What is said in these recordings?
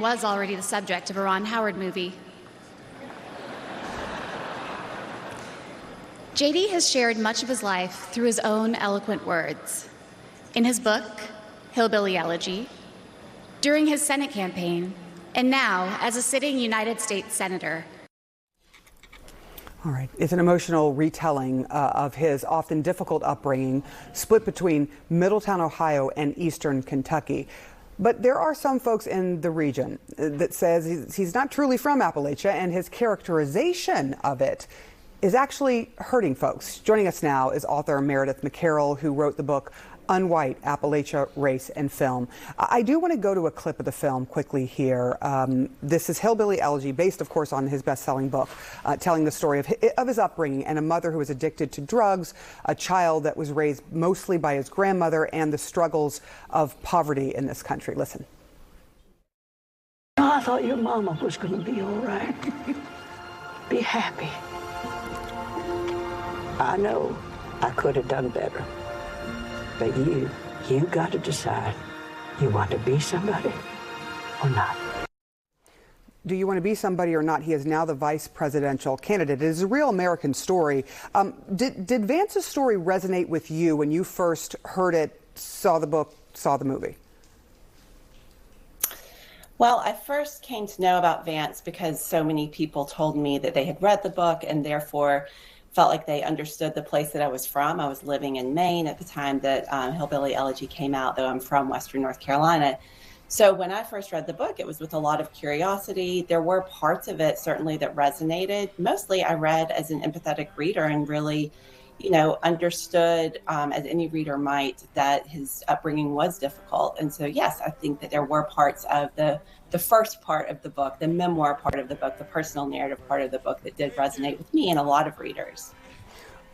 Was already the subject of a Ron Howard movie. JD has shared much of his life through his own eloquent words. In his book, Hillbilly Elegy, during his Senate campaign, and now as a sitting United States Senator. All right. It's an emotional retelling of his often difficult upbringing, split between Middletown, Ohio, and Eastern Kentucky. But there are some folks in the region that says he's not truly from Appalachia, and his characterization of it is actually hurting folks. Joining us now is author Meredith McCarroll, who wrote the book Unwhite: Appalachia, Race, and Film. I do want to go to a clip of the film quickly here. This is Hillbilly Elegy, based, of course, on his best-selling book, telling the story of his upbringing and a mother who was addicted to drugs, a child that was raised mostly by his grandmother, and the struggles of poverty in this country. Listen. Oh, I thought your mama was going to be all right. Be happy. I know I could have done better. But you got to decide, you want to be somebody or not. Do you want to be somebody or not? He is now the vice presidential candidate. It is a real American story. Did Vance's story resonate with you when you first heard it, saw the book, saw the movie? Well, I first came to know about Vance because so many people told me that they had read the book and therefore felt like they understood the place that I was from. I was living in Maine at the time that Hillbilly Elegy came out, though I'm from Western North Carolina. So when I first read the book, it was with a lot of curiosity. There were parts of it certainly that resonated. Mostly I read as an empathetic reader and really, understood, as any reader might, that his upbringing was difficult. And so, yes, I think that there were parts of the first part of the book, the memoir part of the book, the personal narrative part of the book that did resonate with me and a lot of readers.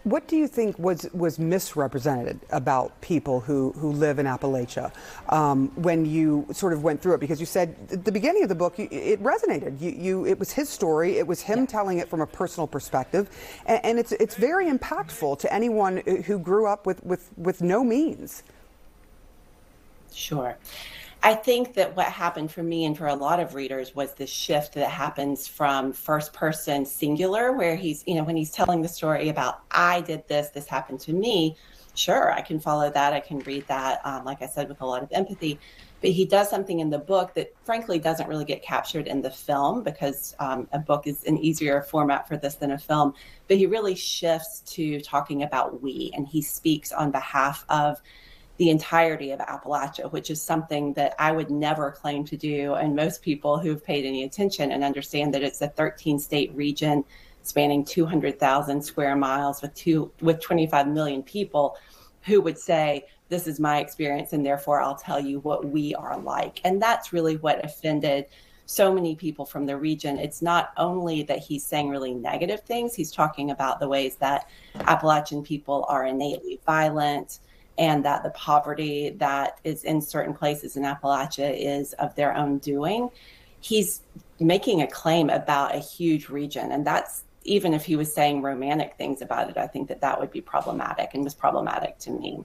What do you think was misrepresented about people who live in Appalachia when you sort of went through it? Because you said at the beginning of the book, it resonated. It was his story. It was him telling it from a personal perspective. And it's very impactful to anyone who grew up with no means. Sure. I think that what happened for me and for a lot of readers was this shift that happens from first person singular, where he's, when he's telling the story about, I did this, this happened to me. Sure, I can follow that. I can read that, like I said, with a lot of empathy. But he does something in the book that frankly doesn't really get captured in the film because a book is an easier format for this than a film. But he really shifts to talking about we, and he speaks on behalf of the entirety of Appalachia, which is something that I would never claim to do. And most people who've paid any attention and understand that it's a 13-state region spanning 200,000 square miles with 25 million people who would say, this is my experience, and therefore I'll tell you what we are like. And that's really what offended so many people from the region. It's not only that he's saying really negative things, he's talking about the ways that Appalachian people are innately violent, and that the poverty that is in certain places in Appalachia is of their own doing. He's making a claim about a huge region, and that's, even if he was saying romantic things about it, I think that would be problematic and was problematic to me.